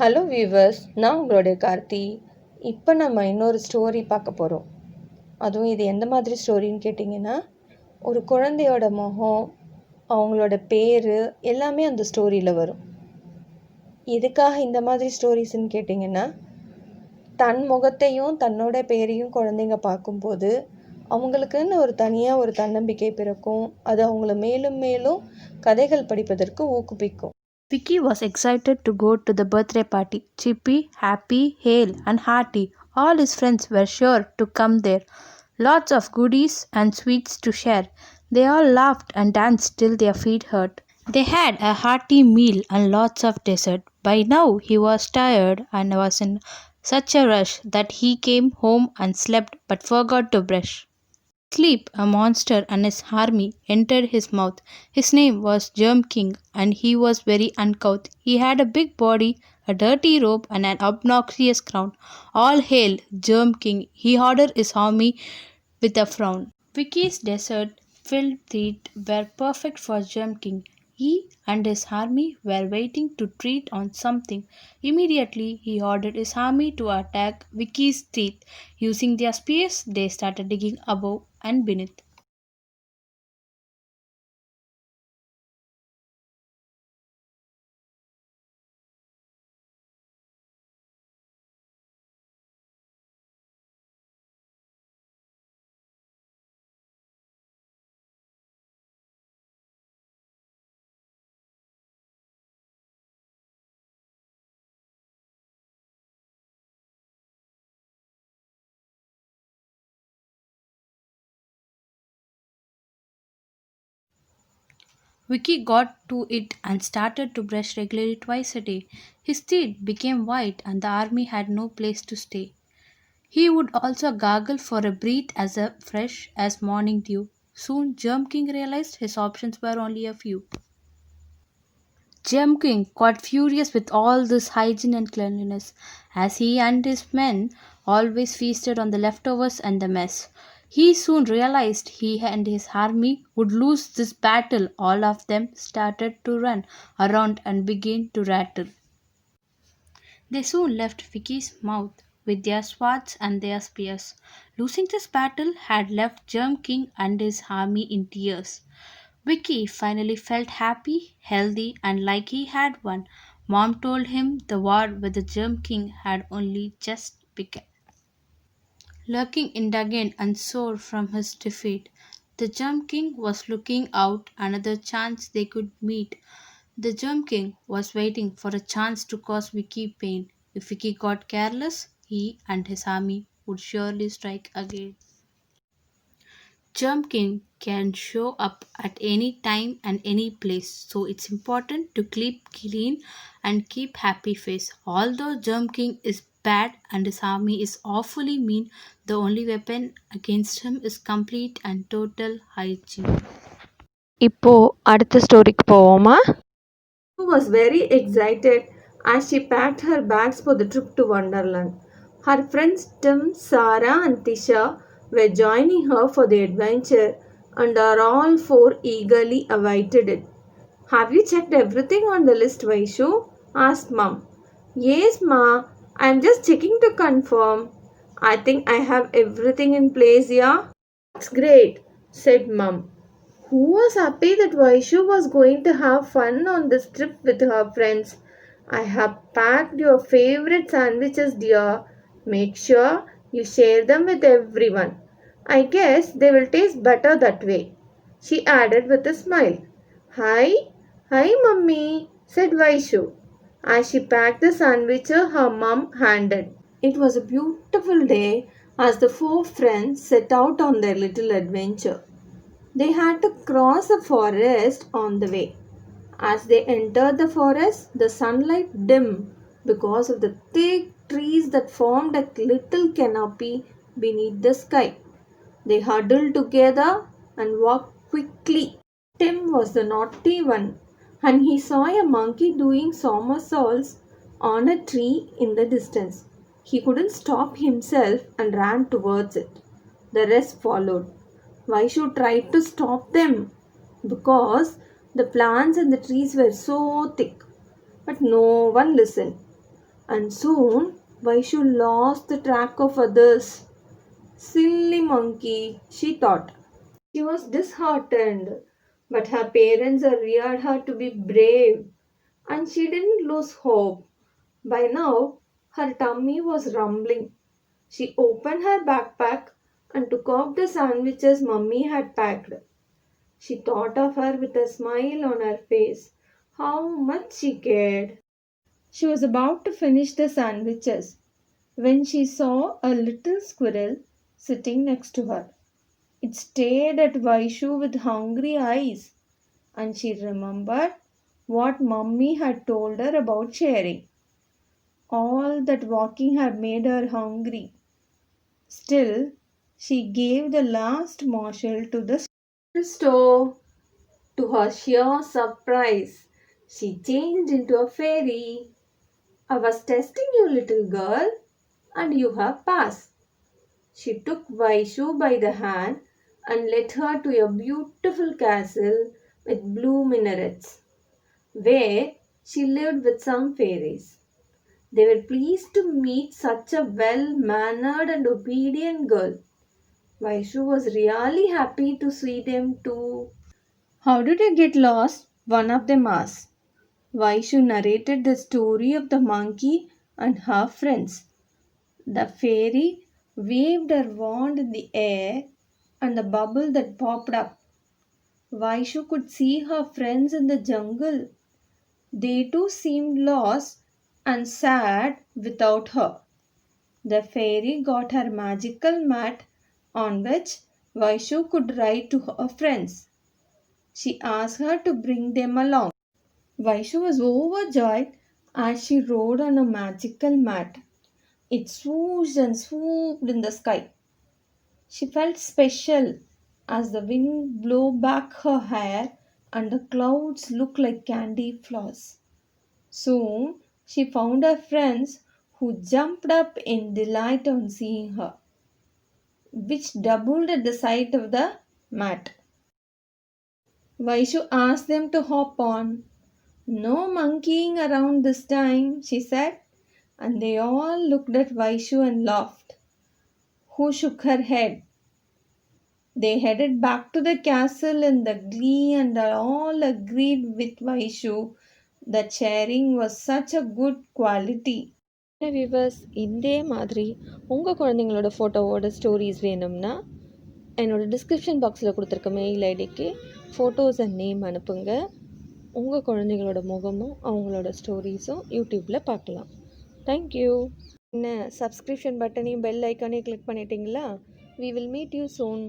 Hello viewers, நான் உங்களுடைய கார்த்தி. இப்போ நம்ம இன்னொரு ஸ்டோரி பார்க்க போகிறோம். அதுவும் இது எந்த மாதிரி ஸ்டோரின்னு கேட்டிங்கன்னா, ஒரு குழந்தையோட முகம், அவங்களோட பேர் எல்லாமே அந்த ஸ்டோரியில் வரும். எதுக்காக இந்த மாதிரி ஸ்டோரிஸ்ன்னு கேட்டிங்கன்னா, தன் முகத்தையும் தன்னோட பேரையும் குழந்தைங்க பார்க்கும்போது அவங்களுக்குன்னு ஒரு தனியாக ஒரு தன்னம்பிக்கை பிறக்கும். அது அவங்கள மேலும் மேலும் கதைகள் படிப்பதற்கு ஊக்குவிக்கும். Vicky was excited to go to the birthday party. Chippy, happy, hale, and hearty. All his friends were sure to come there. Lots of goodies and sweets to share. They all laughed and danced till their feet hurt. They had a hearty meal and lots of dessert. By now he was tired and was in such a rush that he came home and slept but forgot to brush. Sleep, a monster and his army entered his mouth. His name was Germ King, and he was very uncouth. He had a big body, a dirty robe, and an obnoxious crown. All hail, Germ King! He ordered his army with a frown. Vicky's dessert-filled treat were perfect for Germ King. He and his army were waiting to treat on something. Immediately, he ordered his army to attack Vicky's teeth. Using their spears, they started digging above and beneath. Vicky got to it and started to brush regularly twice a day. His teeth became white and the army had no place to stay. He would also gargle for a breath as fresh as morning dew. Soon Germ King realized his options were only a few. Germ King got furious with all this hygiene and cleanliness, as he and his men always feasted on the leftovers and the mess. He soon realized he and his army would lose this battle. All of them started to run around and begin to rattle. They soon left Vicky's mouth with their swords and their spears. Losing this battle had left Germ King and his army in tears. Vicky finally felt happy, healthy, and like he had won. Mom told him the war with the Germ King had only just begun. Lurking indignant and sore from his defeat, the Germ King was looking out another chance they could meet. The Germ King was waiting for a chance to cause Vicky pain. If Vicky got careless, he and his army would surely strike again. Germ King can show up at any time and any place, so it's important to keep clean and keep happy face. Although Germ King is bad and his army is awfully mean, the only weapon against him is complete and total hygiene. இப்போ அடுத்த ஸ்டோரிக்கு போவோமா? She was very excited as she packed her bags for the trip to Wonderland. Her friends Tim, Sarah, and Tisha were joining her for the adventure and are all four eagerly awaited it. Have you checked everything on the list, Vaishu? Asked Mum. Yes, Ma. I'm just checking to confirm. I think I have everything in place, yeah? That's great, said Mum, who was happy that Vaishu was going to have fun on this trip with her friends. I have packed your favorite sandwiches, dear. Make sure you share them with everyone. I guess they will taste better that way, she added with a smile. Hi, hi, Mummy, said Vaishu as she packed the sandwiches her mum handed. It was a beautiful day as the four friends set out on their little adventure. They had to cross a forest on the way. As they entered the forest, the sunlight dimmed because of the thick trees that formed a little canopy beneath the sky. They huddled together and walked quickly. Tim was the naughty one, and he saw a monkey doing somersaults on a tree in the distance. He couldn't stop himself and ran towards it. The rest followed. Vaishu tried to stop them because the plants and the trees were so thick, but no one listened. And soon Vaishu lost the track of others. Silly monkey, she thought. She was disheartened, but her parents reared her to be brave, and she didn't lose hope. By now, her tummy was rumbling. She opened her backpack and took out the sandwiches Mummy had packed. She thought of her with a smile on her face. How much she cared. She was about to finish the sandwiches when she saw a little squirrel sitting next to her. It stared at Vaishu with hungry eyes, and she remembered what Mummy had told her about sharing. All that walking had made her hungry. Still, she gave the last morsel to the store. To her sheer surprise, she changed into a fairy. I was testing you, little girl, and you have passed. She took Vaishu by the hand and led her to a beautiful castle with blue minarets, where she lived with some fairies. They were pleased to meet such a well mannered and obedient girl. Vaishu was really happy to see them too. How did you get lost? One of them asked. Vaishu narrated the story of the monkey and her friends. The fairy waved her wand in the air, and the bubble that popped up. Vaishu could see her friends in the jungle. They too seemed lost and sad without her. The fairy got her magical mat on which Vaishu could write to her friends. She asked her to bring them along. Vaishu was overjoyed as she rode on a magical mat. It swooshed and swooped in the sky. She felt special as the wind blew back her hair and the clouds looked like candy flowers. Soon she found her friends who jumped up in delight on seeing her, which doubled at the sight of the mat. Vaishu asked them to hop on. No monkeying around this time, she said, and they all looked at Vaishu and laughed. Who shook her head? They headed back to the castle in the glee and all agreed with Vaishu that sharing was such a good quality. Viewers இதே மாதிரி உங்கள் குழந்தைங்களோட ஃபோட்டோவோட stories வேணும்னா என்னோட description பாக்ஸில் கொடுத்துருக்க mail ஐடிக்கு photos and name அனுப்புங்க. உங்கள் குழந்தைங்களோட முகமும் அவங்களோட ஸ்டோரிஸும் யூடியூப்பில் பார்க்கலாம். தேங்க்யூ. என்ன சப்ஸ்கிரிப்ஷன் பட்டனையும் பெல் ஐக்கானையும் கிளிக் பண்ணிட்டீங்களா? We will meet you soon.